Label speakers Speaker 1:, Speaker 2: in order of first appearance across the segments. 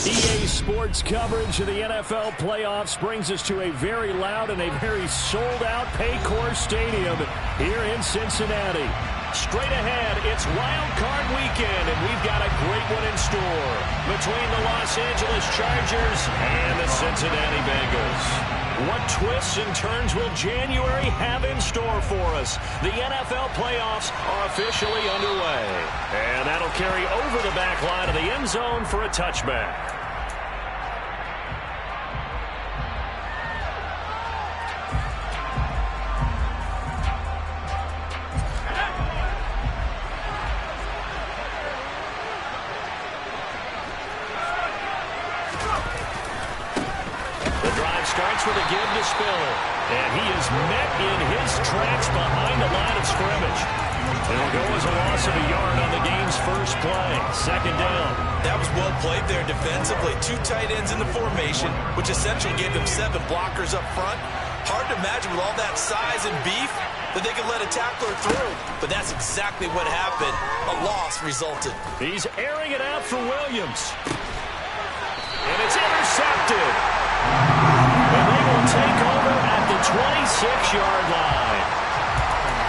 Speaker 1: EA Sports coverage of the NFL playoffs brings us to a very loud and a very sold-out Paycor Stadium here in Cincinnati. Straight ahead, it's Wild Card Weekend, and we've got a great one in store between the Los Angeles Chargers and the Cincinnati Bengals. What twists and turns will January have in store for us? The NFL playoffs are officially underway. And that'll carry over the back line of the end zone for a touchback. Starts with a give to Spiller. And he is met in his tracks behind the line of scrimmage. It'll go as a loss of a yard on the game's first play. Second down.
Speaker 2: That was well played there defensively. Two tight ends in the formation, which essentially gave them 7 blockers up front. Hard to imagine with all that size and beef that they could let a tackler through. But that's exactly what happened. A loss resulted.
Speaker 1: He's airing it out for Williams. And it's intercepted. And they will take over at the 26-yard line.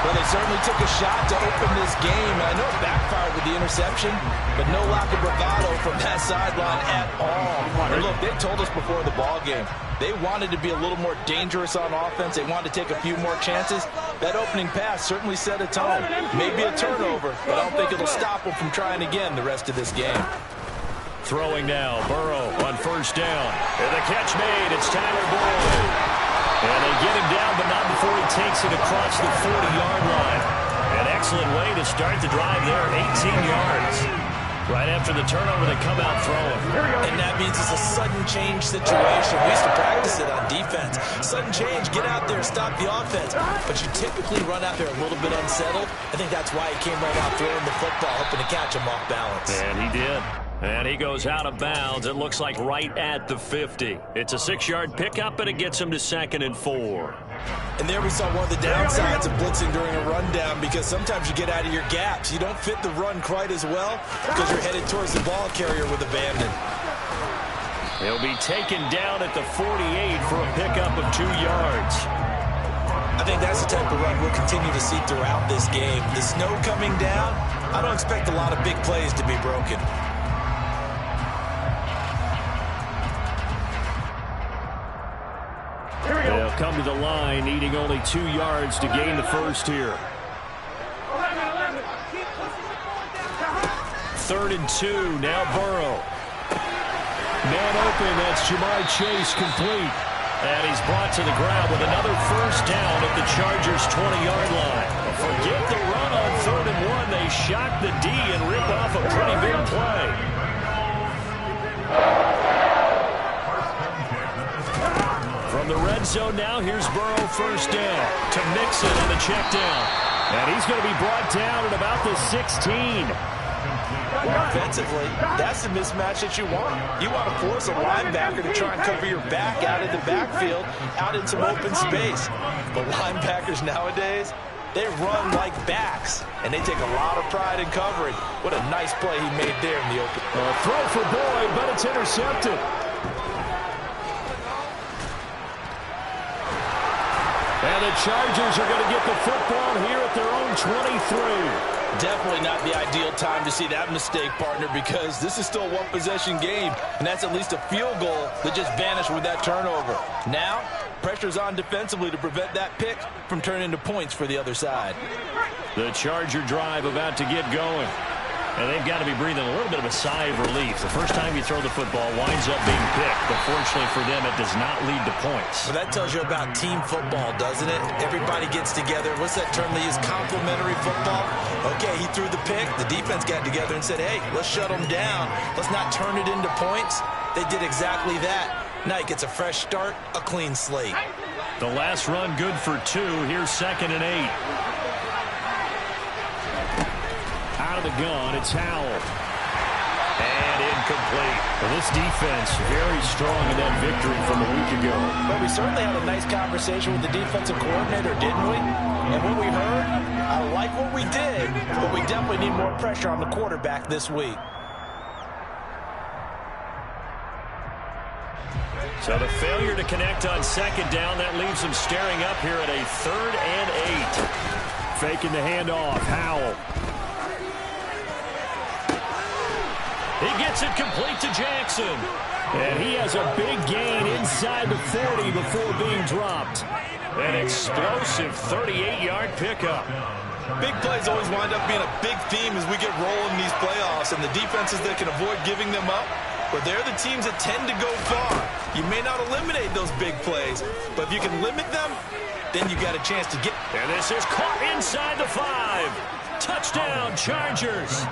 Speaker 3: Well, they certainly took a shot to open this game. And I know it backfired with the interception, but no lack of bravado from that sideline at all. And look, they told us before the ball game, they wanted to be a little more dangerous on offense. They wanted to take a few more chances. That opening pass certainly set a tone. Maybe a turnover, but I don't think it'll stop them from trying again the rest of this game.
Speaker 1: Throwing now, Burrow on first down. And the catch made, it's Tyler Boyd. And they get him down, but not before he takes it across the 40-yard line. An excellent way to start the drive there, 18 yards. Right after the turnover, they come out throwing.
Speaker 2: And that means it's a sudden change situation. We used to practice it on defense. Sudden change, get out there, stop the offense. But you typically run out there a little bit unsettled. I think that's why he came right out throwing the football, hoping to catch him off balance.
Speaker 1: And he did. And he goes out of bounds, it looks like right at the 50. It's a 6-yard pickup, and it gets him to 2nd and 4.
Speaker 2: And there we saw one of the downsides of blitzing during a rundown, because sometimes you get out of your gaps. You don't fit the run quite as well because you're headed towards the ball carrier with abandon.
Speaker 1: He'll be taken down at the 48 for a pickup of 2 yards.
Speaker 2: I think that's the type of run we'll continue to see throughout this game. The snow coming down, I don't expect a lot of big plays to be broken.
Speaker 1: They'll come to the line, needing only 2 yards to gain the first here. 3rd and 2, now Burrow. Man open, that's Jamar Chase complete. And he's brought to the ground with another first down at the Chargers' 20-yard line. Forget the run on 3rd and 1. They shock the D and rip off a pretty big play. From the red zone now, here's Burrow first down to Mixon on the check down. And he's going to be brought down at about the 16.
Speaker 2: Offensively, that's the mismatch that you want. You want to force a linebacker to try and cover your back out of the backfield, out in some open space. But linebackers nowadays, they run like backs, and they take a lot of pride in covering. What a nice play he made there in the open.
Speaker 1: Throw for Boyd, but it's intercepted. And the Chargers are going to get the football here at their own 23.
Speaker 3: Definitely not the ideal time to see that mistake, partner, because this is still a one-possession game, and that's at least a field goal that just vanished with that turnover. Now, pressure's on defensively to prevent that pick from turning into points for the other side.
Speaker 1: The Charger drive about to get going. And they've got to be breathing a little bit of a sigh of relief. The first time you throw the football winds up being picked, but fortunately for them, it does not lead to points.
Speaker 2: Well, that tells you about team football, doesn't it? Everybody gets together. What's that term they use? Complementary football? Okay, he threw the pick. The defense got together and said, hey, let's shut them down. Let's not turn it into points. They did exactly that. Now he gets a fresh start, a clean slate.
Speaker 1: The last run good for 2. Here's 2nd and 8. Out of the gun, it's Howell. And incomplete. Well, this defense very strong in that victory from a week ago.
Speaker 3: But we certainly had a nice conversation with the defensive coordinator, didn't we? And what we heard, I like what we did, but we definitely need more pressure on the quarterback this week.
Speaker 1: So the failure to connect on second down, that leaves them staring up here at a 3rd and 8. Faking the handoff, Howell. He gets it complete to Jackson. And he has a big gain inside the 40 before being dropped. An explosive 38-yard pickup.
Speaker 2: Big plays always wind up being a big theme as we get rolling in these playoffs, and the defenses that can avoid giving them up, well, they're the teams that tend to go far. You may not eliminate those big plays, but if you can limit them, then you got a chance to get.
Speaker 1: And this is caught inside the 5. Touchdown, Chargers.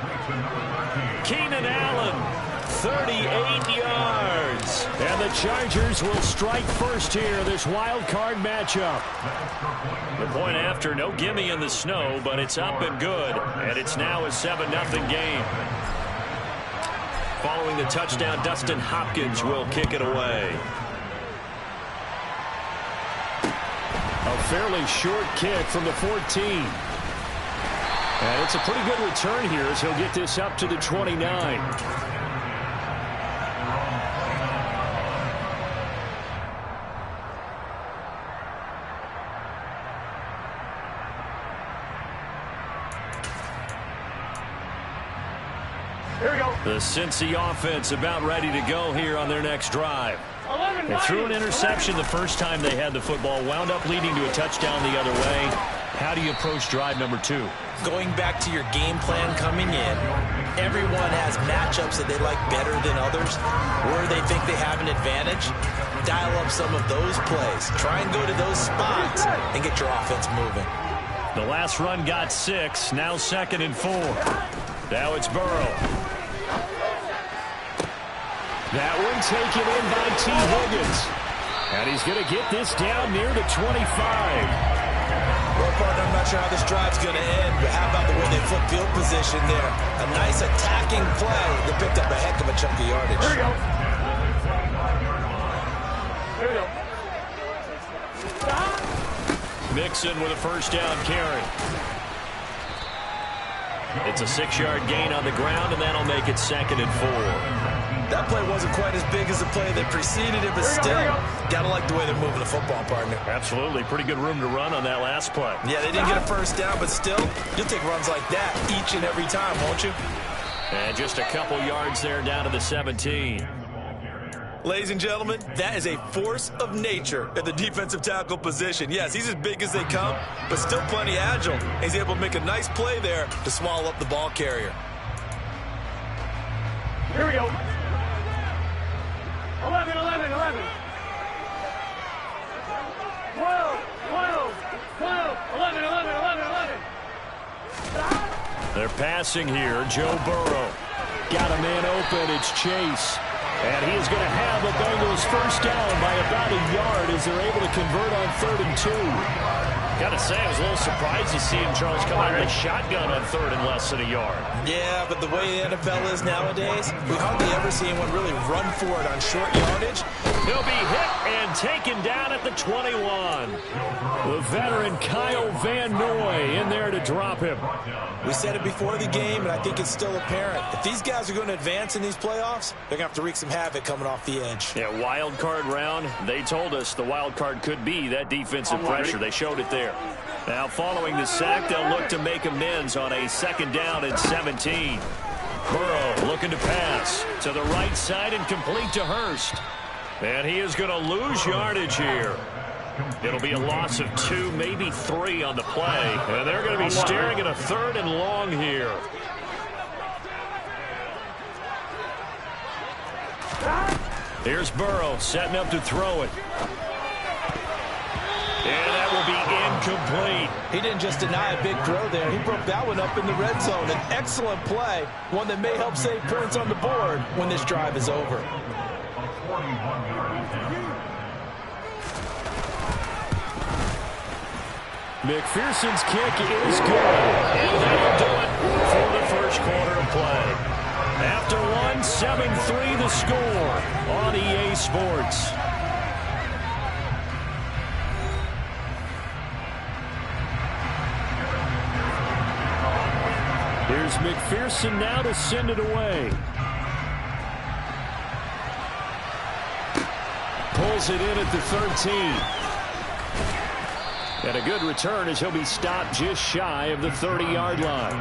Speaker 1: Keenan Allen, 38 yards. And the Chargers will strike first here, this wild card matchup. The point after, no gimme in the snow, but it's up and good. And it's now a 7-0 game. Following the touchdown, Dustin Hopkins will kick it away. A fairly short kick from the 14. And it's a pretty good return here as he'll get this up to the 29. The Cincy offense about ready to go here on their next drive. They threw an interception the first time they had the football, wound up leading to a touchdown the other way. How do you approach drive number 2?
Speaker 3: Going back to your game plan coming in, everyone has matchups that they like better than others, where they think they have an advantage. Dial up some of those plays. Try and go to those spots and get your offense moving.
Speaker 1: The last run got 6, now 2nd and 4. Now it's Burrow. That one taken in by T. Higgins. And he's going to get this down near the 25.
Speaker 3: Well, partner, I'm not sure how this drive's going to end, but how about the way they flip field position there? A nice attacking play that picked up a heck of a chunk of yardage.
Speaker 1: Here we go.
Speaker 3: Here we go.
Speaker 1: Mixon with a first down carry. It's a 6-yard gain on the ground, and that'll make it 2nd and 4.
Speaker 3: That play wasn't quite as big as the play that preceded it, but still, gotta like the way they're moving the football, partner.
Speaker 1: Absolutely. Pretty good room to run on that last play.
Speaker 3: Yeah, they didn't get a first down, but still, you'll take runs like that each and every time, won't you?
Speaker 1: And just a couple yards there down to the 17.
Speaker 2: Ladies and gentlemen, that is a force of nature at the defensive tackle position. Yes, he's as big as they come, but still plenty agile. He's able to make a nice play there to swallow up the ball carrier.
Speaker 4: Here we go. 11, 11, 11. 12, 12, 12, 11, 11, 11, 11.
Speaker 1: They're passing here. Joe Burrow. Got a man open. It's Chase. And he is going to have the Bengals first down by about a yard as they're able to convert on 3rd and 2. Got to say, I was a little surprised to see him, Charles, come out with a shotgun on 3rd and less than a yard.
Speaker 3: Yeah, but the way the NFL is nowadays, we hardly ever see anyone really run for it on short yardage.
Speaker 1: He'll be hit and taken down at the 21. The veteran Kyle Van Noy in there to drop him.
Speaker 3: We said it before the game, and I think it's still apparent. If these guys are going to advance in these playoffs, they're going to have to wreak some havoc coming off the edge.
Speaker 1: Yeah, wild card round. They told us the wild card could be that defensive pressure. They showed it there. Now, following the sack, they'll look to make amends on a 2nd down and 17. Burrow looking to pass to the right side and complete to Hurst. And he is going to lose yardage here. It'll be a loss of 2, maybe 3 on the play. And they're going to be staring at a 3rd and long here. Here's Burrow setting up to throw it. And that will be incomplete.
Speaker 3: He didn't just deny a big throw there. He broke that one up in the red zone. An excellent play, one that may help save points on the board when this drive is over.
Speaker 1: McPherson's kick is good. And that'll do it for the first quarter of play. After one, 7-3 the score on EA Sports. Here's McPherson now to send it away. pulls it in at the 13. And a good return as he'll be stopped just shy of the 30-yard line.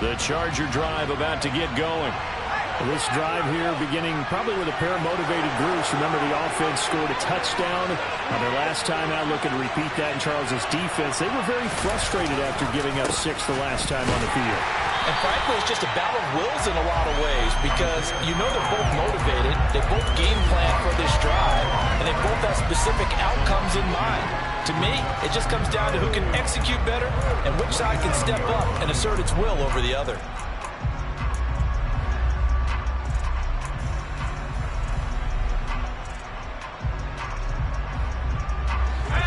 Speaker 1: The Charger drive about to get going. This drive here beginning probably with a pair of motivated groups. Remember, the offense scored a touchdown on their last time out. Looking to repeat that in Charles's defense. They were very frustrated after giving up 6 the last time on the field.
Speaker 3: And frankly, it's just a battle of wills in a lot of ways because you know they're both motivated. They both game plan for this drive, and they both have specific outcomes in mind. To me, it just comes down to who can execute better and which side can step up and assert its will over the other.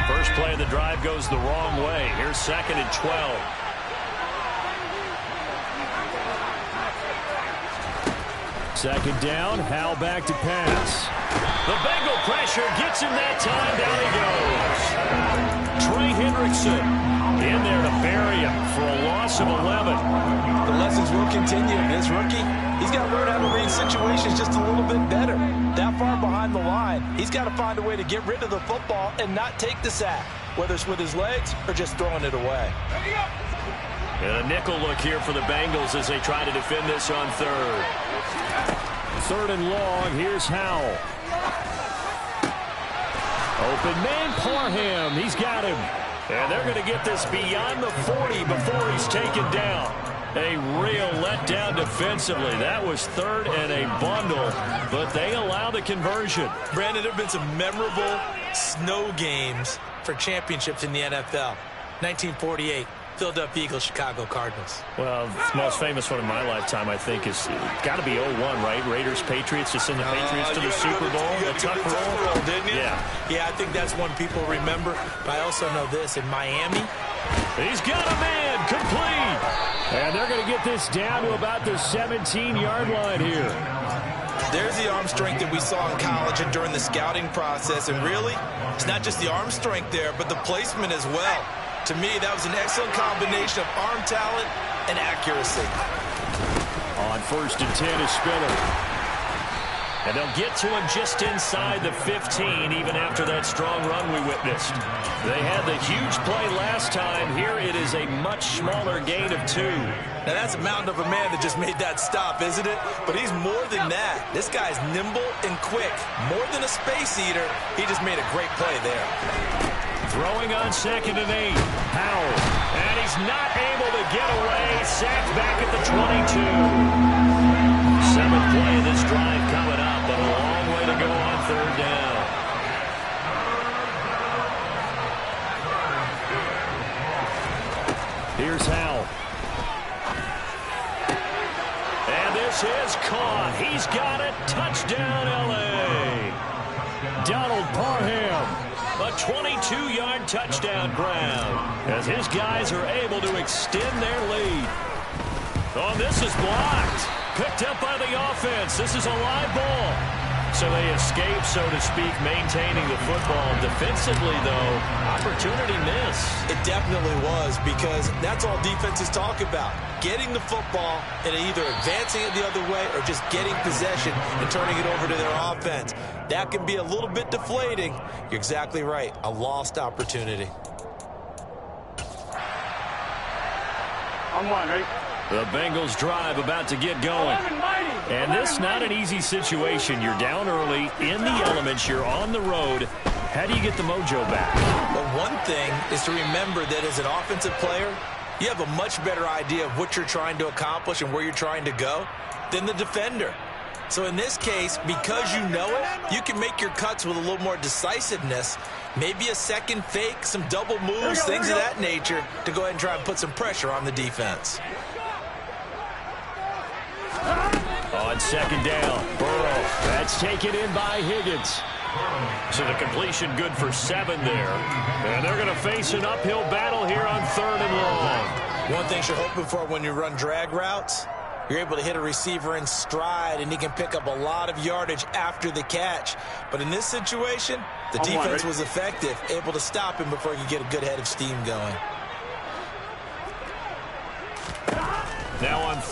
Speaker 1: First play of the drive goes the wrong way. Here's 2nd and 12. Second down, Howell back to pass. The Bengal pressure gets him that time. Down he goes. Trey Hendrickson in there to bury him for a loss of 11.
Speaker 3: The lessons will continue. This rookie, he's got to learn how to read situations just a little bit better. That far behind the line, he's got to find a way to get rid of the football and not take the sack, whether it's with his legs or just throwing it away.
Speaker 1: And a nickel look here for the Bengals as they try to defend this on third. 3rd and long, here's Howell. Open man, Parham, he's got him. And they're going to get this beyond the 40 before he's taken down. A real letdown defensively. That was 3rd and a bundle, but they allow the conversion.
Speaker 3: Brandon, there have been some memorable snow games for championships in the NFL. 1948. Philadelphia Eagles, Chicago Cardinals.
Speaker 1: Well, the most famous one in my lifetime, I think, is got to be 01, right? Raiders, Patriots, to send the Patriots to the Super Bowl.
Speaker 3: You took roll, didn't you?
Speaker 1: Yeah,
Speaker 3: I think that's one people remember. But I also know this, in Miami.
Speaker 1: He's got a man, complete. And they're going to get this down to about the 17-yard line here.
Speaker 3: There's the arm strength that we saw in college and during the scouting process. And really, it's not just the arm strength there, but the placement as well. To me, that was an excellent combination of arm talent and accuracy.
Speaker 1: On 1st and 10 is Spiller. And they'll get to him just inside the 15, even after that strong run we witnessed. They had the huge play last time. Here it is a much smaller gain of 2.
Speaker 3: Now, that's a mountain of a man that just made that stop, isn't it? But he's more than that. This guy's nimble and quick. More than a space eater, he just made a great play there.
Speaker 1: Throwing on 2nd and 8. Howell. And he's not able to get away. Sacked back at the 22. 7th play of this drive coming up, but a long way to go on 3rd down. Here's Howell. And this is caught. He's got it. Touchdown, L.A. Donald Parham. A 22-yard touchdown grab as his guys are able to extend their lead. Oh, this is blocked. Picked up by the offense. This is a live ball. So they escape, so to speak, maintaining the football. Defensively, though, opportunity miss.
Speaker 3: It definitely was, because that's all defenses talk about. Getting the football and either advancing it the other way or just getting possession and turning it over to their offense. That can be a little bit deflating. You're exactly right. A lost opportunity.
Speaker 4: On 1, ready?
Speaker 1: The Bengals drive about to get going. And this not an easy situation. You're down early, in the elements, you're on the road. How do you get the mojo back?
Speaker 3: Well, one thing is to remember that as an offensive player, you have a much better idea of what you're trying to accomplish and where you're trying to go than the defender. So in this case, because you know it, you can make your cuts with a little more decisiveness. Maybe a second fake, some double moves, things of that nature to go ahead and try and put some pressure on the defense.
Speaker 1: On 2nd down, Burrow. That's taken in by Higgins. So the completion good for 7 there. And they're going to face an uphill battle here on 3rd and long.
Speaker 3: One thing you're hoping for when you run drag routes, you're able to hit a receiver in stride, and he can pick up a lot of yardage after the catch. But in this situation, the defense was effective, able to stop him before he could get a good head of steam going.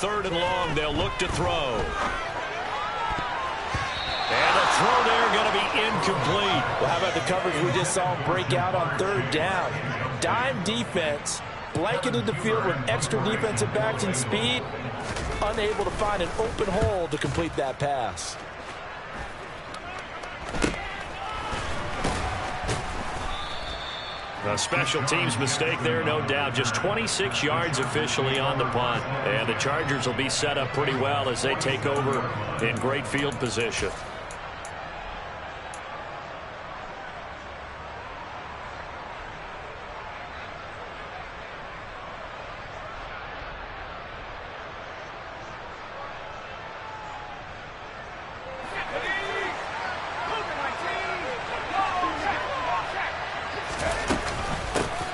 Speaker 1: 3rd and long. They'll look to throw. And a throw there going to be incomplete.
Speaker 3: Well, how about the coverage we just saw him break out on 3rd down? Dime defense, blanketed the field with extra defensive backs and speed, unable to find an open hole to complete that pass.
Speaker 1: A special teams mistake there, no doubt. Just 26 yards officially on the punt. And the Chargers will be set up pretty well as they take over in great field position.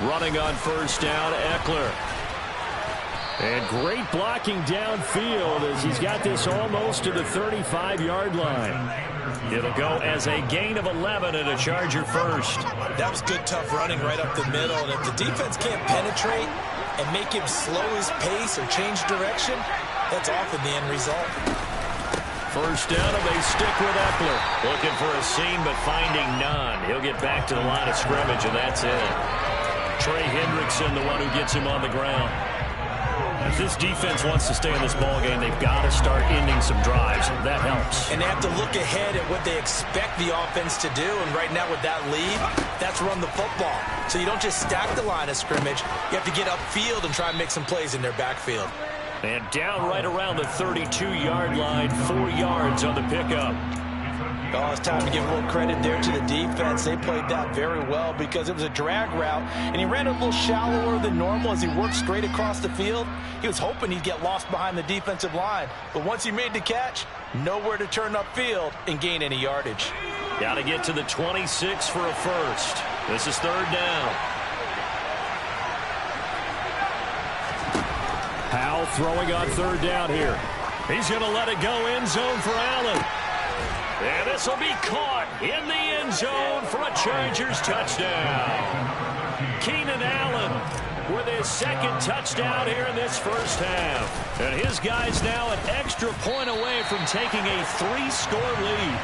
Speaker 1: Running on 1st down, Eckler. And great blocking downfield as he's got this almost to the 35-yard line. It'll go as a gain of 11 and a Charger first.
Speaker 3: That was good, tough running right up the middle. And if the defense can't penetrate and make him slow his pace or change direction, that's often the end result.
Speaker 1: 1st down, and they stick with Eckler. Looking for a seam, but finding none. He'll get back to the line of scrimmage, and that's it. Trey Hendrickson, the one who gets him on the ground. If this defense wants to stay in this ballgame, they've got to start ending some drives. That helps.
Speaker 3: And they have to look ahead at what they expect the offense to do. And right now with that lead, that's run the football. So you don't just stack the line of scrimmage. You have to get upfield and try and make some plays in their backfield.
Speaker 1: And down right around the 32-yard line, 4 yards on the pickup.
Speaker 3: Oh, it's time to give a little credit there to the defense. They played that very well because it was a drag route, and he ran a little shallower than normal as he worked straight across the field. He was hoping he'd get lost behind the defensive line, but once he made the catch, nowhere to turn upfield and gain any yardage.
Speaker 1: Got to get to the 26 for a first. This is 3rd down. Powell throwing on 3rd down here. He's going to let it go end zone for Allen. And this will be caught in the end zone for a Chargers touchdown. Keenan Allen with his 2nd touchdown here in this 1st half. And his guy's now an extra point away from taking a 3-score lead.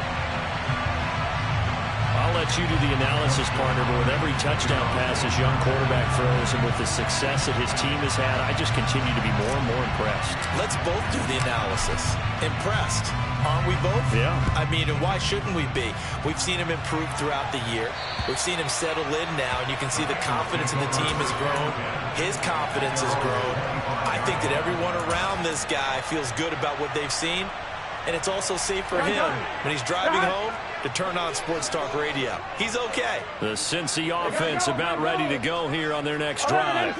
Speaker 1: I'll let you do the analysis, partner, but with every touchdown pass his young quarterback throws and with the success that his team has had, I just continue to be more and more impressed.
Speaker 3: Let's both do the analysis. Impressed. Aren't we both?
Speaker 1: Yeah.
Speaker 3: I mean, and why shouldn't we be? We've seen him improve throughout the year. We've seen him settle in now, and you can see the confidence in the team has grown. His confidence has grown. I think that everyone around this guy feels good about what they've seen, and it's also safe for him when he's driving home to turn on Sports Talk Radio. He's okay.
Speaker 1: The Cincy offense about ready to go here on their next drive.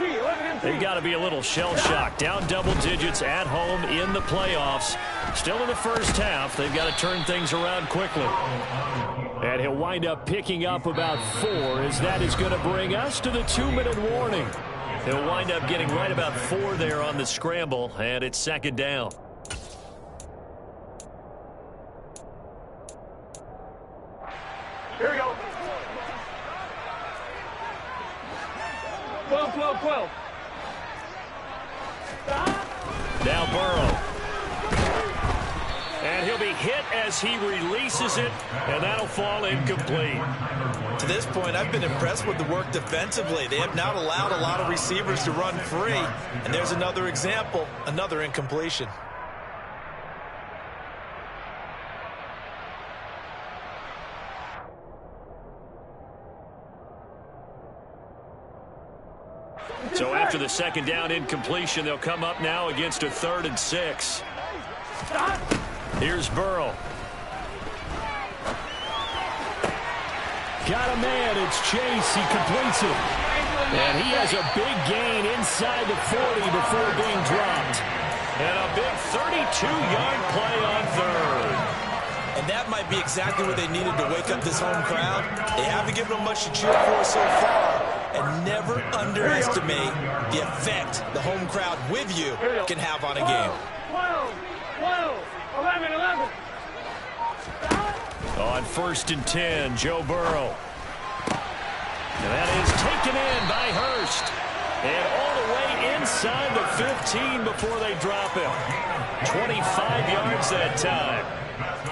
Speaker 1: They've got to be a little shell-shocked. Down double digits at home in the playoffs. Still in the 1st half. They've got to turn things around quickly. And he'll wind up picking up about 4 as that is going to bring us to the 2-minute warning. He'll wind up getting right about 4 there on the scramble, and it's 2nd down.
Speaker 4: Here we go. 12.
Speaker 1: Now Burrow. And he'll be hit as he releases it, and that'll fall incomplete.
Speaker 3: To this point, I've been impressed with the work defensively. They have not allowed a lot of receivers to run free. And there's another example, another incompletion.
Speaker 1: So after the 2nd down incompletion, they'll come up now against a 3rd and 6. Here's Burrow. Got a man. It's Chase. He completes it. And he has a big gain inside the 40 before being dropped. And a big 32-yard play on 3rd.
Speaker 3: And that might be exactly what they needed to wake up this home crowd. They haven't given them much to cheer for so far. And never underestimate the effect the home crowd with you can have on a game.
Speaker 4: 12, 11.
Speaker 1: On 1st and 10, Joe Burrow. And that is taken in by Hurst. And all the way inside the 15 before they drop him. 25 yards that time.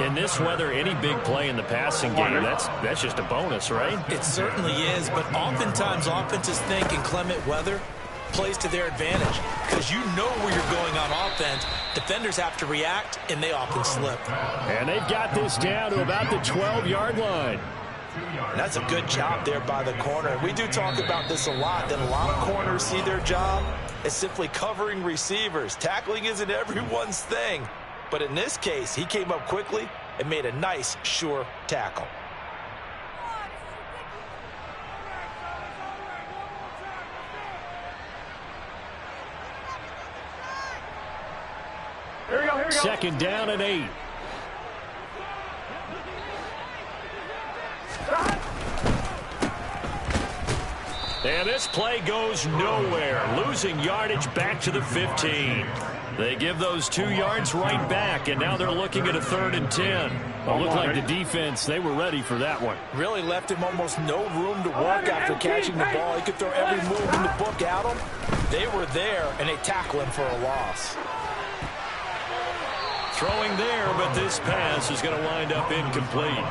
Speaker 1: In this weather, any big play in the passing game, that's just a bonus, right?
Speaker 3: It certainly is, but oftentimes offenses think in clement weather plays to their advantage because you know where you're going on offense. Defenders have to react, and they often slip.
Speaker 1: And they've got this down to about the 12-yard line.
Speaker 2: And that's a good job there by the corner. We do talk about this a lot, that a lot of corners see their job as simply covering receivers. Tackling isn't everyone's thing. But in this case, he came up quickly and made a nice, sure tackle.
Speaker 4: Here we go.
Speaker 1: Second down and 8. And this play goes nowhere. Losing yardage back to the 15. They give those 2 yards right back, and now they're looking at a 3rd and 10. It looked like the defense, they were ready for that one.
Speaker 2: Really left him almost no room to work after catching the ball. He could throw every move in the book at him. They were there, and they tackle him for a loss.
Speaker 1: Throwing there, but this pass is going to wind up incomplete.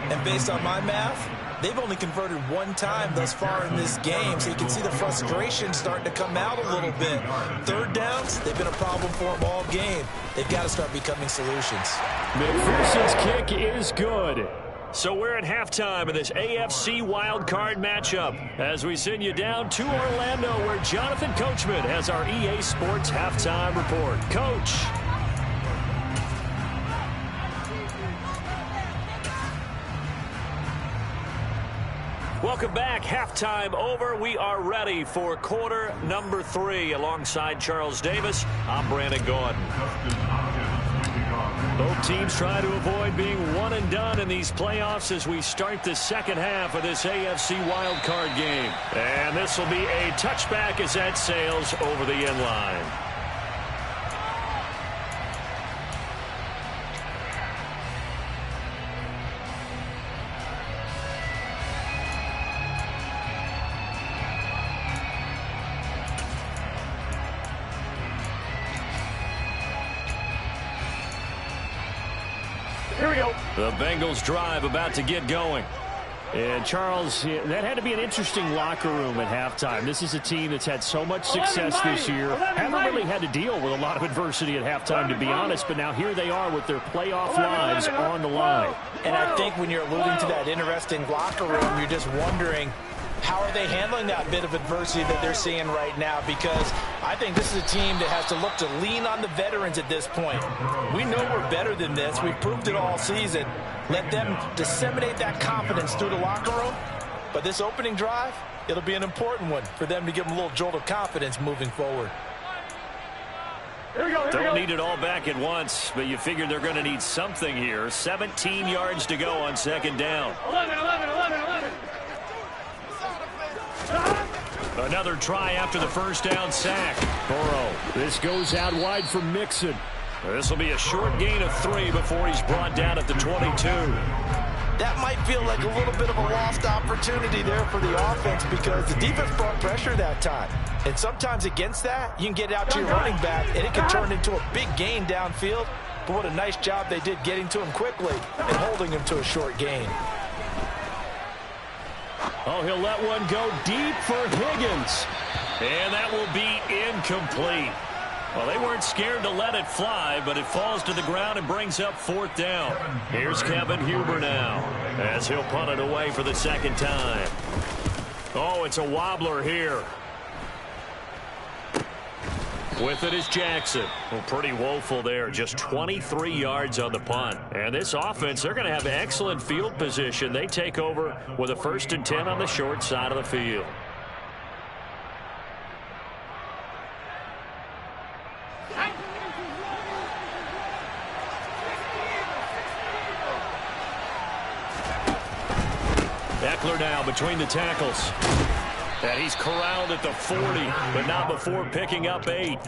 Speaker 3: And based on my math, they've only converted 1 time thus far in this game, so you can see the frustration starting to come out a little bit. 3rd downs, they've been a problem for them all game. They've got to start becoming solutions.
Speaker 1: McPherson's kick is good. So we're at halftime of this AFC wildcard matchup as we send you down to Orlando where Jonathan Coachman has our EA Sports halftime report. Coach. Welcome back. Halftime over. We are ready for quarter number 3. Alongside Charles Davis, I'm Brandon Gordon. Both teams try to avoid being one and done in these playoffs as we start the second half of this AFC wildcard game. And this will be a touchback as that sails over the end line.
Speaker 4: Here we go.
Speaker 1: The Bengals drive about to get going. And Charles, that had to be an interesting locker room at halftime. This is a team that's had so much success this year. Haven't really had to deal with a lot of adversity at halftime, to be honest. But now here they are with their playoff lives on the line.
Speaker 2: And I think when you're alluding to that interesting locker room, you're just wondering, how are they handling that bit of adversity that they're seeing right now? Because I think this is a team that has to look to lean on the veterans at this point. We know we're better than this. We've proved it all season. Let them disseminate that confidence through the locker room. But this opening drive, it'll be an important one for them to give them a little jolt of confidence moving forward.
Speaker 4: Here we go.
Speaker 1: Don't need it all back at once, but you figure they're going to need something here. 17 yards to go on second down.
Speaker 4: 11.
Speaker 1: Another try after the first down sack. Burrow. This goes out wide for Mixon. This will be a short gain of 3 before he's brought down at the 22.
Speaker 2: That might feel like a little bit of a lost opportunity there for the offense because the defense brought pressure that time. And sometimes against that, you can get out to your running back, and it can turn into a big gain downfield. But what a nice job they did getting to him quickly and holding him to a short gain.
Speaker 1: Oh, he'll let one go deep for Higgins. And that will be incomplete. Well, they weren't scared to let it fly, but it falls to the ground and brings up 4th down. Here's Kevin Huber now as he'll punt it away for the second time. Oh, it's a wobbler here. With it is Jackson. Well, pretty woeful there. Just 23 yards on the punt. And this offense, they're going to have excellent field position. They take over with a 1st and 10 on the short side of the field. Eckler now between the tackles. And he's corralled at the 40, but not before picking up 8.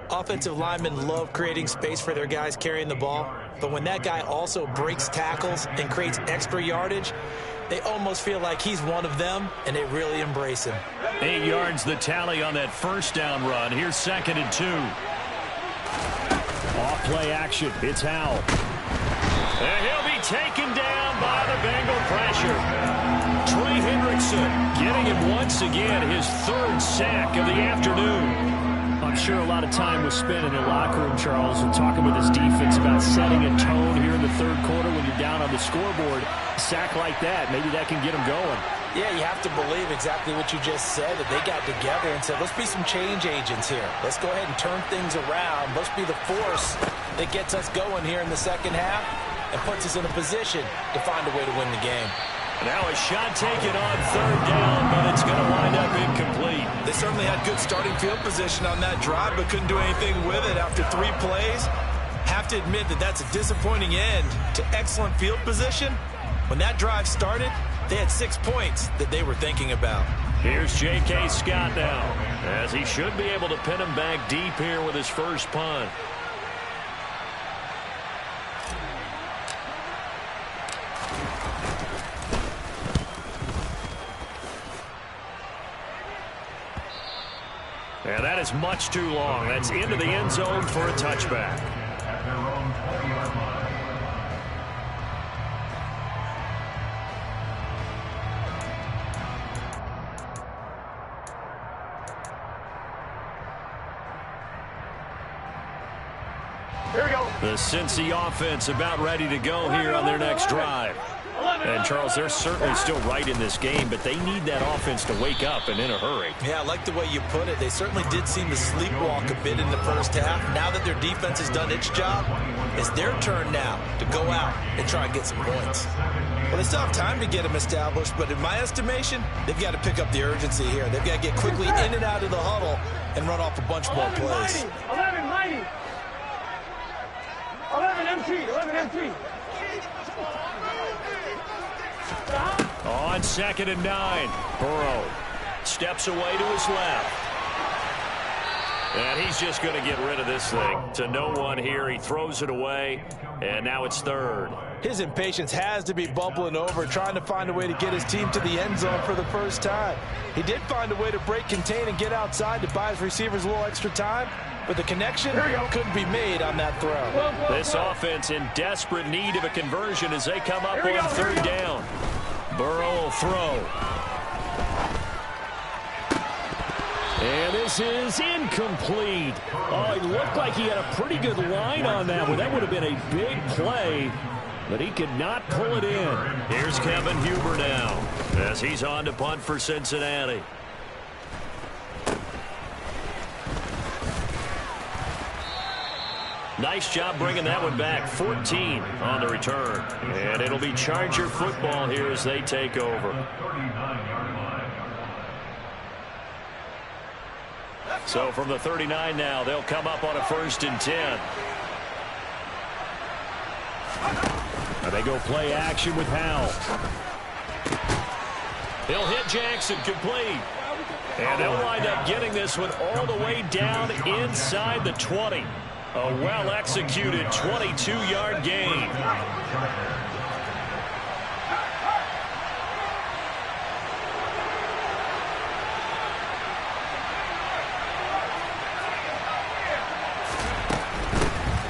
Speaker 3: Offensive linemen love creating space for their guys carrying the ball. but when that guy also breaks tackles and creates extra yardage, they almost feel like he's one of them, and they really embrace him.
Speaker 1: 8 yards the tally on that first down run. Here's 2nd and 2. Off play action. It's Howell. And he'll be taken down by the Bengal pressure. Trey Hendrickson getting him once again, his 3rd sack of the afternoon. I'm sure a lot of time was spent in the locker room, Charles, and talking with his defense about setting a tone here in the 3rd quarter when you're down on the scoreboard. A sack like that, maybe that can get him going.
Speaker 3: Yeah, you have to believe exactly what you just said, that they got together and said, let's be some change agents here. Let's go ahead and turn things around. Let's be the force that gets us going here in the second half and puts us in a position to find a way to win the game.
Speaker 1: Now a shot taken on 3rd down, but it's going to wind up incomplete.
Speaker 2: They certainly had good starting field position on that drive, but couldn't do anything with it after 3 plays. Have to admit that that's a disappointing end to excellent field position. When that drive started, they had 6 points that they were thinking about.
Speaker 1: Here's J.K. Scott now, as he should be able to pin him back deep here with his first punt. And that is much too long. That's into the end zone for a touchback.
Speaker 4: Here we go.
Speaker 1: The Cincy offense about ready to go here on their next drive. And, Charles, they're certainly still right in this game, but they need that offense to wake up and in a hurry.
Speaker 3: Yeah, I like the way you put it. They certainly did seem to sleepwalk a bit in the first half. Now that their defense has done its job, it's their turn now to go out and try and get some points. Well, they still have time to get them established, but in my estimation, they've got to pick up the urgency here. They've got to get quickly in and out of the huddle and run off a bunch more plays.
Speaker 4: 11 mighty. 11 MT. 11 MT.
Speaker 1: On 2nd and 9, Burrow steps away to his left. And he's just going to get rid of this thing. To no one here. He throws it away, and now it's 3rd.
Speaker 3: His impatience has to be bubbling over, trying to find a way to get his team to the end zone for the first time. He did find a way to break contain and get outside to buy his receivers a little extra time, but the connection couldn't be made on that throw.
Speaker 1: This offense in desperate need of a conversion as they come up on 3rd down. Burrow will throw. And this is incomplete. Oh, it looked like he had a pretty good line on that one. That would have been a big play, but he could not pull it in. Here's Kevin Huber now as he's on to punt for Cincinnati. Nice job bringing that one back. 14 on the return. And it'll be Charger football here as they take over. So from the 39 now, they'll come up on a 1st and 10. And they go play action with Howell. He'll hit Jackson, complete. And they'll wind up getting this one all the way down inside the 20. A well-executed 22-yard gain.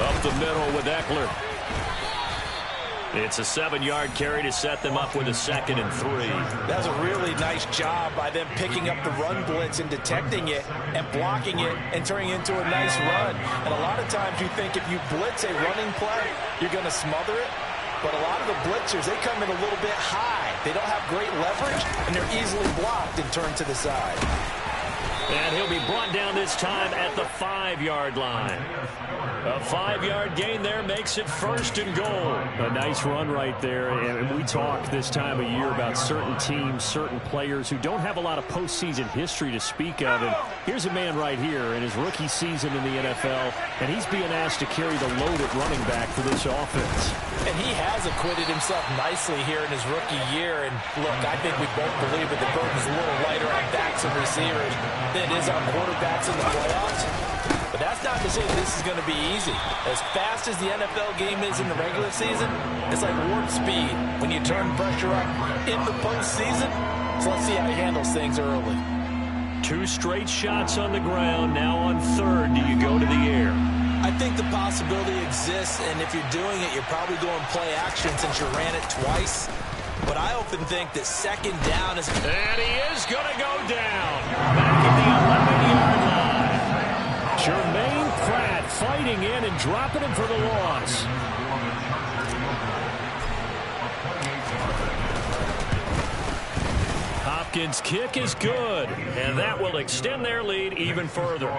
Speaker 1: Up the middle with Eckler. It's a 7-yard carry to set them up with a 2nd and 3.
Speaker 3: That was a really nice job by them picking up the run blitz and detecting it and blocking it and turning it into a nice run. And a lot of times you think if you blitz a running play, you're going to smother it. But a lot of the blitzers, they come in a little bit high. They don't have great leverage, and they're easily blocked and turned to the side.
Speaker 1: And he'll be brought down this time at the 5-yard line. A 5-yard gain there makes it 1st and goal. A nice run right there. And we talk this time of year about certain teams, certain players who don't have a lot of postseason history to speak of. And here's a man right here in his rookie season in the NFL, and he's being asked to carry the load at running back for this offense.
Speaker 3: And he has acquitted himself nicely here in his rookie year. And look, I think we both believe that the burden's a little lighter on backs and receivers than it is on quarterbacks in the playoffs. But that's not to say this is going to be easy. As fast as the NFL game is in the regular season, it's like warp speed when you turn pressure up in the postseason. So let's see how he handles things early.
Speaker 1: 2 straight shots on the ground. Now on third, do you go to the air?
Speaker 3: I think the possibility exists, and if you're doing it, you're probably going play action since you ran it twice. But I often think that second down is...
Speaker 1: And he is going to go down. Back at the 11-yard line. Jermaine Pratt fighting in and dropping him for the loss. Hopkins' kick is good, and that will extend their lead even further.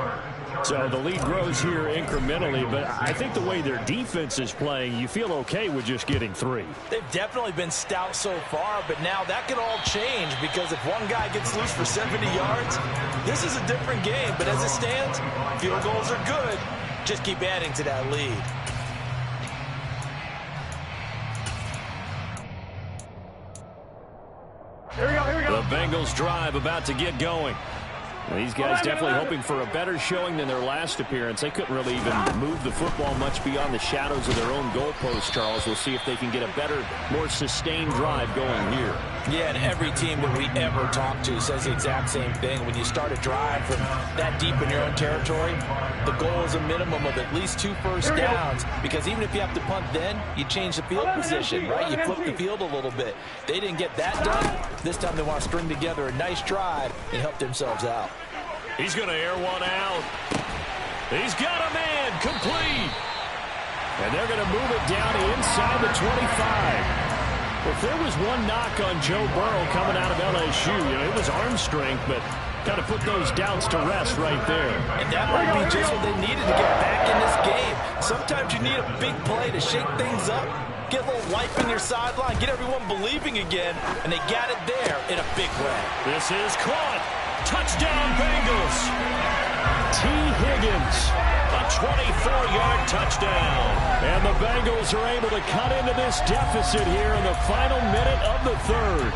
Speaker 1: So the lead grows here incrementally, but I think the way their defense is playing, you feel okay with just getting 3.
Speaker 3: They've definitely been stout so far, but now that could all change because if one guy gets loose for 70 yards, this is a different game. But as it stands, field goals are good. Just keep adding to that lead.
Speaker 4: Here we go, here we go.
Speaker 1: The Bengals drive about to get going. These guys definitely hoping for a better showing than their last appearance. They couldn't really even move the football much beyond the shadows of their own goalpost, Charles. We'll see if they can get a better, more sustained drive going here.
Speaker 3: Yeah, and every team that we ever talk to says the exact same thing. When you start a drive from that deep in your own territory, the goal is a minimum of at least 2 first downs, because even if you have to punt then, you change the field position, right? You flip the field a little bit. They didn't get that done. This time they want to string together a nice drive and help themselves out.
Speaker 1: He's going to air one out. He's got a man complete. And they're going to move it down to inside the 25. If there was one knock on Joe Burrow coming out of LSU, it was arm strength, but kind of put those doubts to rest right there.
Speaker 3: And that might be just what they needed to get back in this game. Sometimes you need a big play to shake things up, get a little life in your sideline, get everyone believing again, and they got it there in a big way.
Speaker 1: This is caught. Touchdown, Bengals. T. Higgins, a 24-yard touchdown. And the Bengals are able to cut into this deficit here in the final minute of the third.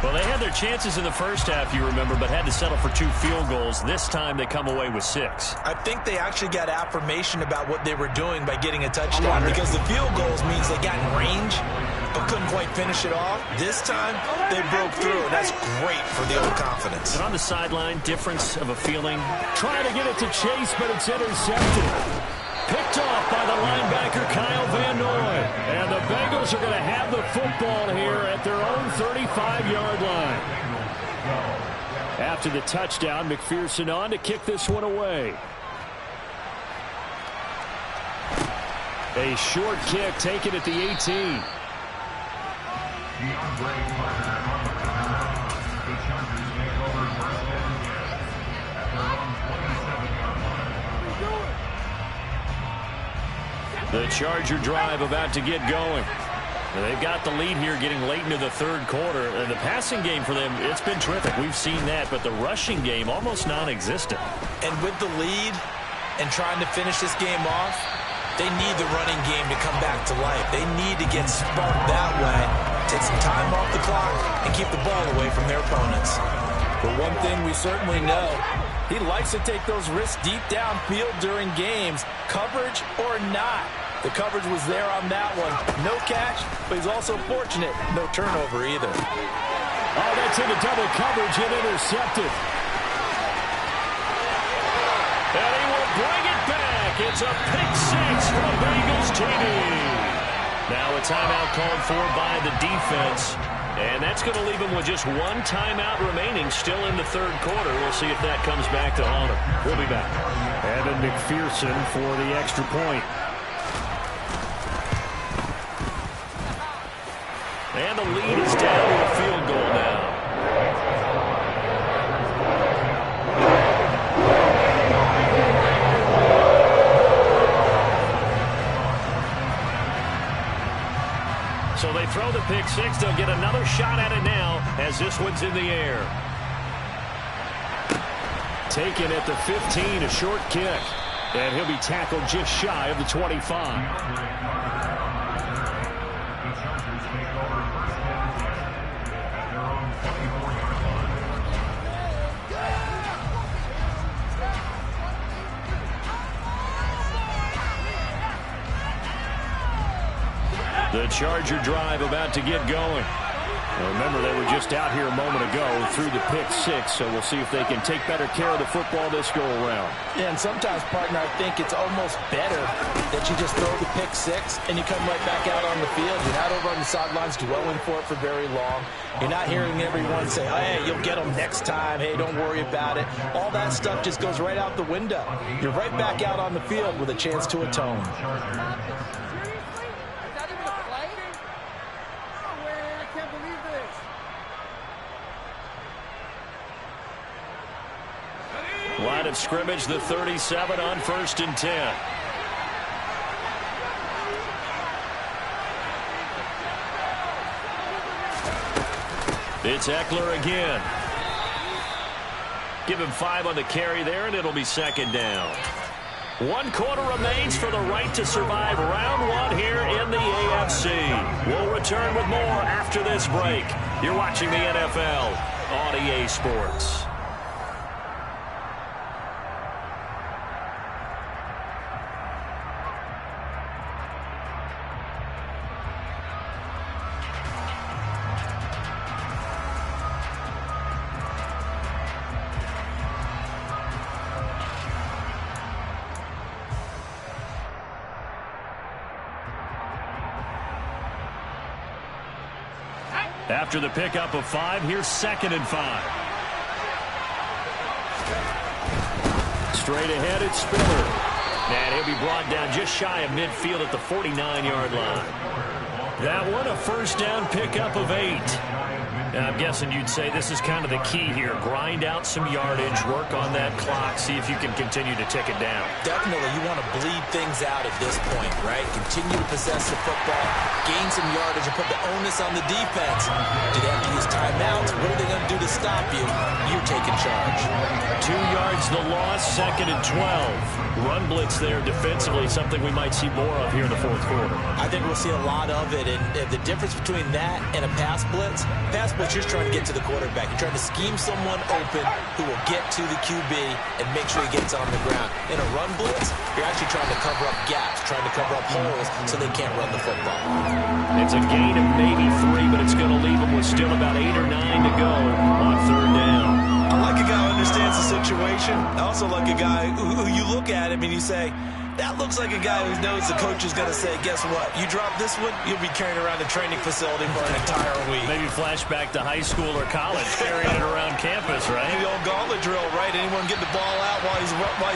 Speaker 1: Well, they had their chances in the first half, you remember, but had to settle for 2 field goals. This time they come away with 6.
Speaker 3: I think they actually got affirmation about what they were doing by getting a touchdown, because the field goals means they got in range but couldn't quite finish it off. This time, they broke through, and that's great for the old confidence.
Speaker 1: And on the sideline, difference of a feeling. Trying to get it to Chase, but it's intercepted. Picked off by the linebacker, Kyle Van Noy. And the Bengals are going to have the football here at their own 35-yard line. After the touchdown, McPherson on to kick this one away. A short kick taken at the 18. The Charger drive about to get going. They've got the lead here getting late into the third quarter. And the passing game for them, it's been terrific. We've seen that, but the rushing game almost non-existent.
Speaker 3: And with the lead and trying to finish this game off, they need the running game to come back to life. They need to get sparked that way, take some time off the clock, and keep the ball away from their opponents. But one thing we certainly know, he likes to take those risks deep downfield during games, coverage or not. The coverage was there on that one. No catch, but he's also fortunate. No turnover either.
Speaker 1: Oh, that's into double coverage and intercepted. And he will bring it back. It's a pick 6 for the Bengals TD. Now a timeout called for by the defense. And that's going to leave him with just 1 timeout remaining still in the third quarter. We'll see if that comes back to haunt him. We'll be back. Evan McPherson for the extra point. And the lead is down to a field goal now. So they throw the pick 6. They'll get another shot at it now as this one's in the air. Taken at the 15, a short kick. And he'll be tackled just shy of the 25. The Charger drive about to get going. Now remember, they were just out here a moment ago through the pick six, so we'll see if they can take better care of the football this go-around.
Speaker 3: Yeah, and sometimes, partner, I think it's almost better that you just throw the pick six and you come right back out on the field. You're not over on the sidelines dwelling for it for very long. You're not hearing everyone say, oh, hey, you'll get them next time. Hey, don't worry about it. All that stuff just goes right out the window. You're right back out on the field with a chance to atone.
Speaker 1: Line of scrimmage, the 37 on 1st and 10. It's Eckler again. Give him 5 on the carry there, and it'll be 2nd down. 1 quarter remains for the right to survive round 1 here in the AFC. We'll return with more after this break. You're watching the NFL on EA Sports. After the pickup of 5, here's 2nd and 5. Straight ahead, it's Spiller. And he'll be brought down just shy of midfield at the 49-yard line. That one, a 1st down pickup of 8. And I'm guessing you'd say this is kind of the key here. Grind out some yardage, work on that clock, see if you can continue to tick it down.
Speaker 3: Definitely, you want to bleed things out at this point, right? Continue to possess the football, gain some yardage, and put the onus on the defense. Do they have to use timeouts? What are they going to do to stop you? You're taking charge.
Speaker 1: 2 yards the loss, 2nd and 12. Run blitz there defensively, something we might see more of here in the 4th quarter.
Speaker 3: I think we'll see a lot of it, and the difference between that and a pass blitz, you're trying to get to the quarterback. You're trying to scheme someone open who will get to the QB and make sure he gets on the ground. In a run blitz, you're actually trying to cover up gaps, trying to cover up holes so they can't run the football.
Speaker 1: It's a gain of maybe 3, but it's going to leave them with still about 8 or 9 to go on 3rd down.
Speaker 2: I like a guy who understands the situation. I also like a guy who you look at him and you say, that looks like a guy who knows the coach is going to say, guess what? You drop this one, you'll be carrying around the training facility for an entire week.
Speaker 1: Maybe flashback to high school or college, carrying it around campus, right?
Speaker 2: The old gauntlet drill, right? Anyone get the ball out while he's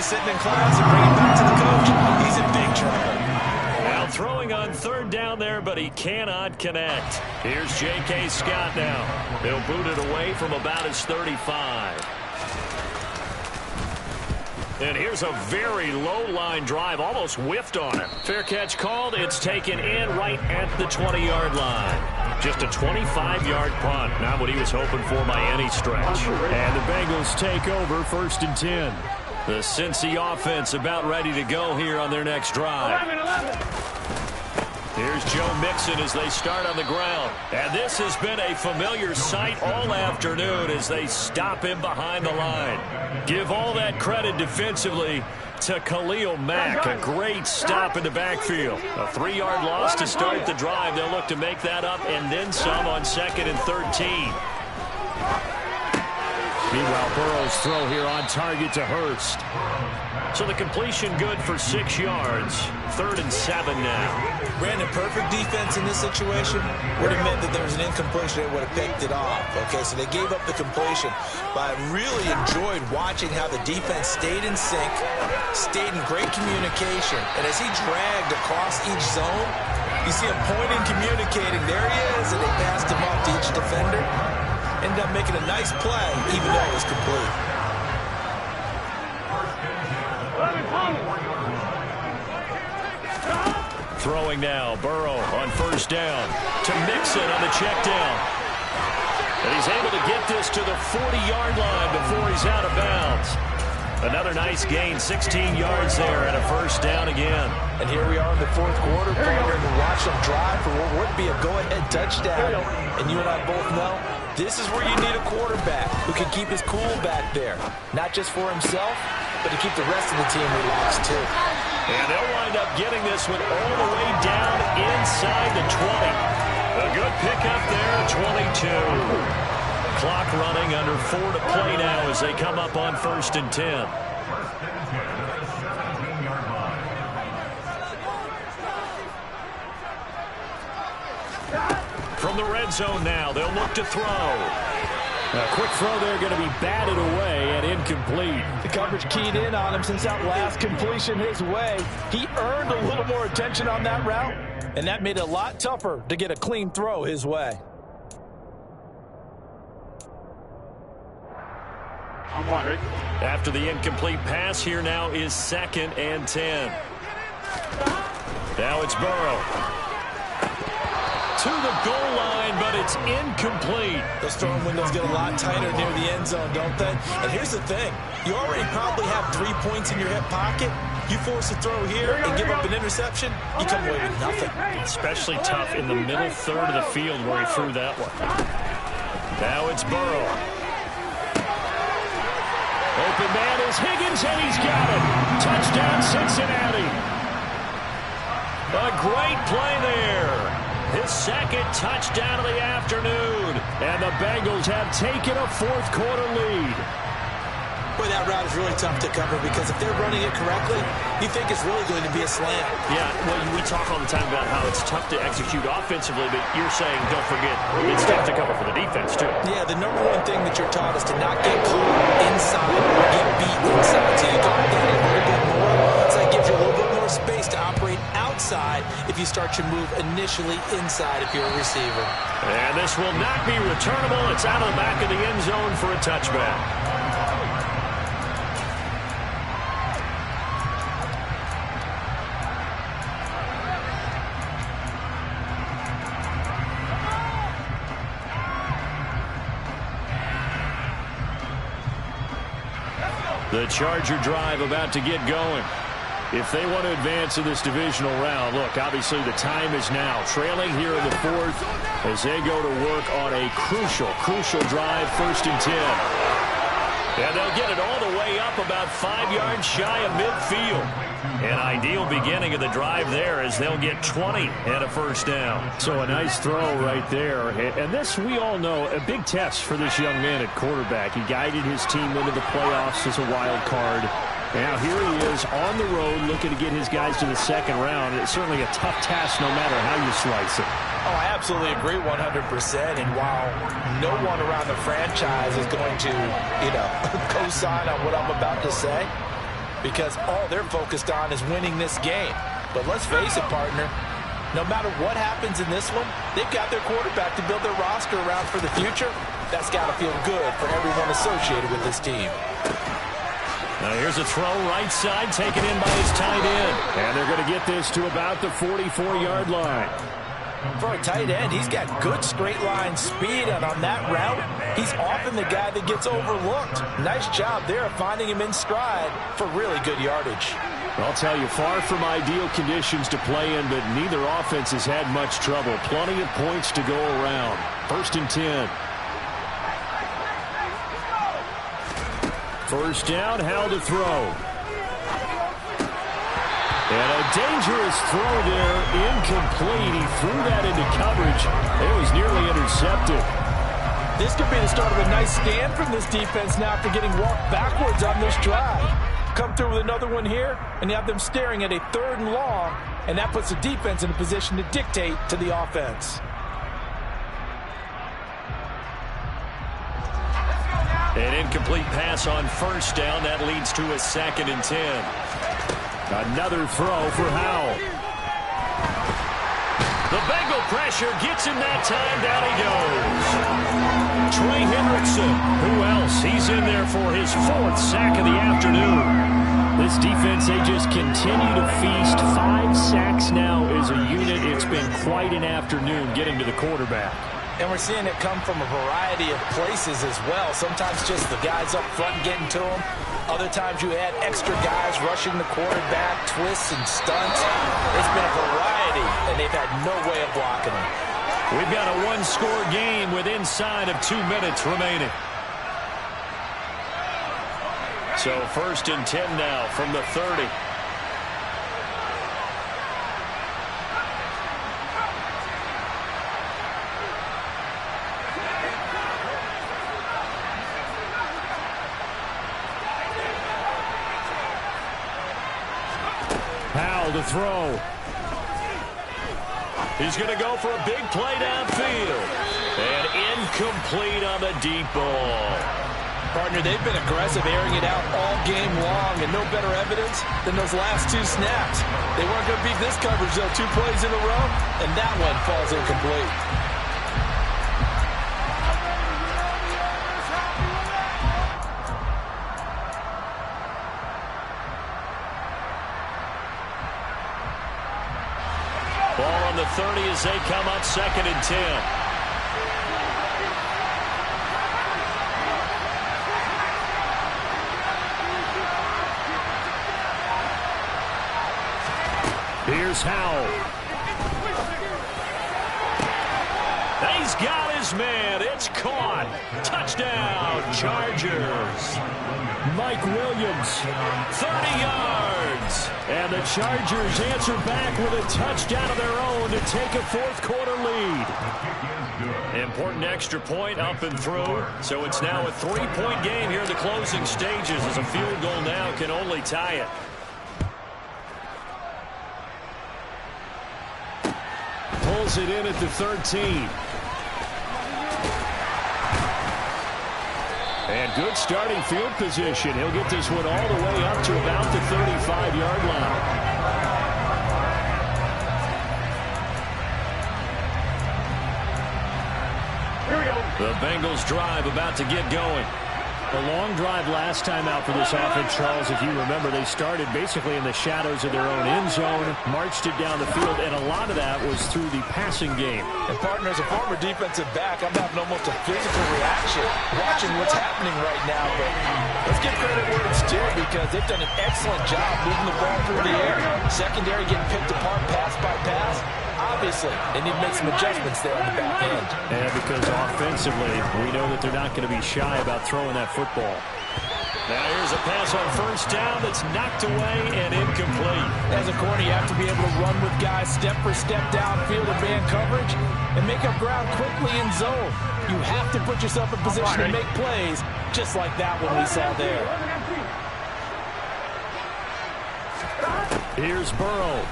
Speaker 2: sitting in class and bring it back to the coach? He's in big trouble.
Speaker 1: Now throwing on 3rd down there, but he cannot connect. Here's J.K. Scott now. He'll boot it away from about his 35. And here's a very low-line drive, almost whiffed on it. Fair catch called. It's taken in right at the 20-yard line. Just a 25-yard punt. Not what he was hoping for by any stretch. And the Bengals take over 1st and 10. The Cincy offense about ready to go here on their next drive.
Speaker 4: 11.
Speaker 1: Here's Joe Mixon as they start on the ground. And this has been a familiar sight all afternoon as they stop him behind the line. Give all that credit defensively to Khalil Mack. A great stop in the backfield. A 3-yard loss to start the drive. They'll look to make that up and then some on 2nd and 13. Meanwhile, Burrow's throw here on target to Hurst. So the completion good for 6 yards. 3rd and 7 now.
Speaker 3: Brandon, perfect defense in this situation would have meant that there was an incompletion. They would have picked it off. Okay, so they gave up the completion. But I really enjoyed watching how the defense stayed in sync, stayed in great communication. And as he dragged across each zone, you see him pointing, communicating. There he is, and they passed him off to each defender. Ended up making a nice play, even though it was complete.
Speaker 1: Throwing now, Burrow on 1st down to Mixon on the check down. And he's able to get this to the 40-yard line before he's out of bounds. Another nice gain, 16 yards there and a 1st down again.
Speaker 3: And here we are in the 4th quarter, partner, to watch them drive for what would be a go-ahead touchdown. And you and I both know this is where you need a quarterback who can keep his cool back there. Not just for himself, but to keep the rest of the team relaxed too.
Speaker 1: And they'll wind up getting this one all the way down inside the 20. A good pickup there, 22. Clock running, under 4 to play now as they come up on 1st and 10. From the red zone now, they'll look to throw. A quick throw there, going to be batted away and incomplete.
Speaker 3: The coverage keyed in on him since that last completion his way. He earned a little more attention on that route, and that made it a lot tougher to get a clean throw his way.
Speaker 1: After the incomplete pass, here now is 2nd and 10. Now it's Burrow. To the goal line, but it's incomplete.
Speaker 3: Those throwing windows get a lot tighter near the end zone, don't they? And here's the thing. You already probably have 3 points in your hip pocket. You force a throw here and give up an interception, you come away with nothing.
Speaker 1: Especially tough in the middle third of the field where he threw that one. Now it's Burrow. Open man is Higgins, and he's got it. Touchdown, Cincinnati. A great play there. His 2nd touchdown of the afternoon. And the Bengals have taken a 4th quarter lead.
Speaker 3: Boy, that route is really tough to cover because if they're running it correctly, you think it's really going to be a slant.
Speaker 1: Yeah, well, we talk all the time about how it's tough to execute offensively, but you're saying, don't forget, it's tough to cover for the defense, too.
Speaker 3: Yeah, the number one thing that you're taught is to not get caught inside or get beat inside. So you guard that a little bit more. So that gives you a little bit more space to operate outside if you start your move initially inside if you're a receiver.
Speaker 1: And this will not be returnable. It's out of the back of the end zone for a touchback. The Charger drive about to get going. If they want to advance in this divisional round, look, obviously the time is now. Trailing here in the 4th as they go to work on a crucial drive, 1st and 10. And they'll get it all the way up about 5 yards shy of midfield. An ideal beginning of the drive there as they'll get 20 and a 1st down. So a nice throw right there. And this, we all know, a big test for this young man at quarterback. He guided his team into the playoffs as a wild card. Now here he is on the road looking to get his guys to the 2nd round. It's certainly a tough task no matter how you slice it.
Speaker 3: Oh, I absolutely agree 100%. And while no one around the franchise is going to, co-sign on what I'm about to say, because all they're focused on is winning this game. But let's face it, partner, no matter what happens in this one, they've got their quarterback to build their roster around for the future. That's got to feel good for everyone associated with this team.
Speaker 1: Now here's a throw right side taken in by his tight end. And they're going to get this to about the 44-yard line.
Speaker 3: For a tight end, he's got good straight line speed, and on that route, he's often the guy that gets overlooked. Nice job there of finding him in stride for really good yardage.
Speaker 1: I'll tell you, far from ideal conditions to play in, but neither offense has had much trouble. Plenty of points to go around. 1st and 10. 1st down, Howell to throw. And a dangerous throw there, incomplete. He threw that into coverage. It was nearly intercepted.
Speaker 3: This could be the start of a nice stand from this defense now after getting walked backwards on this drive. Come through with another one here, and you have them staring at a 3rd and long, and that puts the defense in a position to dictate to the offense.
Speaker 1: An incomplete pass on 1st down. That leads to a 2nd and 10. Another throw for Howell. The Bengal pressure gets him that time. Down he goes. Trey Hendrickson. Who else? He's in there for his 4th sack of the afternoon. This defense, they just continue to feast. 5 sacks now as a unit. It's been quite an afternoon getting to the quarterback.
Speaker 3: And we're seeing it come from a variety of places as well. Sometimes just the guys up front getting to them. Other times you add extra guys rushing the quarterback, twists and stunts. It's been a variety, and they've had no way of blocking them.
Speaker 1: We've got a 1-score game with inside of 2 minutes remaining. So 1st and 10 now from the 30. the throw. He's going to go for a big play downfield. And incomplete on the deep ball.
Speaker 3: Partner, they've been aggressive, airing it out all game long, and no better evidence than those last 2 snaps. They weren't going to beat this coverage, though. 2 plays in a row, and that one falls incomplete.
Speaker 1: Ball on the 30 as they come up 2nd and 10. Here's Howell. He's got his man. It's caught. Touchdown, Chargers. Mike Williams, 30 yards. And the Chargers answer back with a touchdown of their own to take a 4th quarter lead. Important extra point up and through. So it's now a 3-point game here in the closing stages as a field goal now can only tie it. Pulls it in at the 13. And good starting field position. He'll get this one all the way up to about the 35-yard line.
Speaker 4: Here we go.
Speaker 1: The Bengals drive about to get going. A long drive last time out for this offense, Charles. If you remember, they started basically in the shadows of their own end zone, marched it down the field, and a lot of that was through the passing game.
Speaker 3: And, partner, as a former defensive back, I'm having almost a physical reaction watching what's happening right now. But let's give credit where it's due because they've done an excellent job moving the ball through the air. Secondary getting picked apart pass by pass. Obviously, they need to make some adjustments there on the back end.
Speaker 1: And because offensively, we know that they're not going to be shy about throwing that football. Now here's a pass on 1st down that's knocked away and incomplete.
Speaker 3: As a corner, you have to be able to run with guys step for step downfield in man coverage and make up ground quickly in zone. You have to put yourself in position to make plays just like that one we saw there.
Speaker 1: Here's Burrow.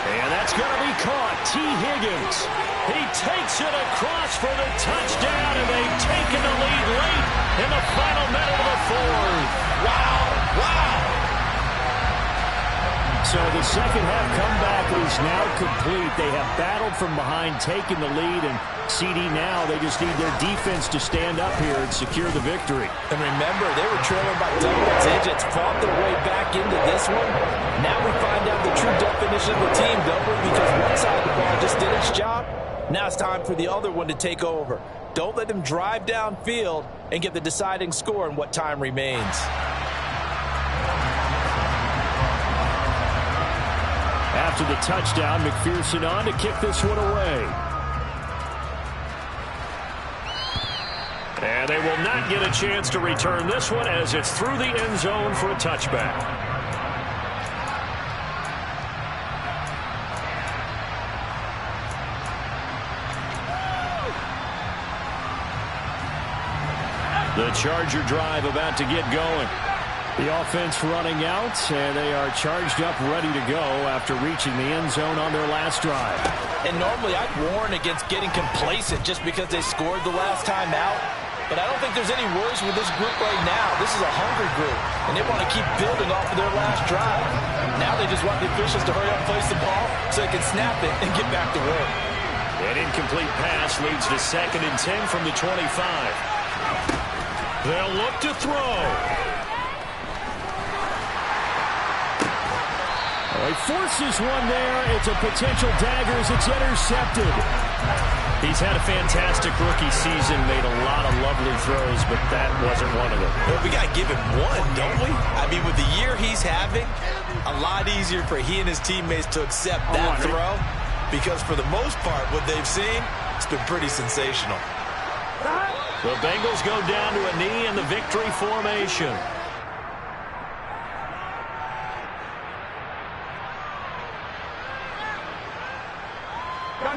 Speaker 1: And that's going to be caught. T. Higgins. He takes it across for the touchdown, and they've taken the lead late in the final minute of the 4th.
Speaker 3: Wow! Wow!
Speaker 1: So the second half comeback is now complete. They have battled from behind, taken the lead, and CD now, they just need their defense to stand up here and secure the victory.
Speaker 3: And remember, they were trailing by double digits, fought their way back into this one. Now we find out the true definition of the team, don't we? Because one side of the ball just did its job. Now it's time for the other one to take over. Don't let them drive downfield and get the deciding score in what time remains.
Speaker 1: After the touchdown, McPherson on to kick this one away. And they will not get a chance to return this one as it's through the end zone for a touchback. The Charger drive about to get going. The offense running out, and they are charged up, ready to go after reaching the end zone on their last drive.
Speaker 3: And normally I'd warn against getting complacent just because they scored the last time out. But I don't think there's any worries with this group right now. This is a hungry group, and they want to keep building off of their last drive. Now they just want the officials to hurry up and place the ball so they can snap it and get back to work.
Speaker 1: An incomplete pass leads to 2nd and 10 from the 25. They'll look to throw. He forces one there. It's a potential dagger as it's intercepted. He's had a fantastic rookie season, made a lot of lovely throws, but that wasn't one of them.
Speaker 2: Well, we got to give him one, don't we? I mean, with the year he's having, a lot easier for he and his teammates to accept that throw because for the most part, what they've seen, it's been pretty sensational.
Speaker 1: The Bengals go down to a knee in the victory formation.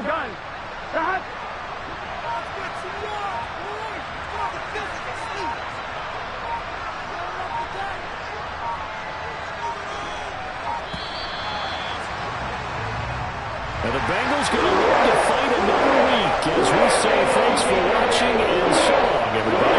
Speaker 4: Gun. Cut.
Speaker 1: And the Bengals going to look to fight another week as we say thanks for watching and so long, everybody.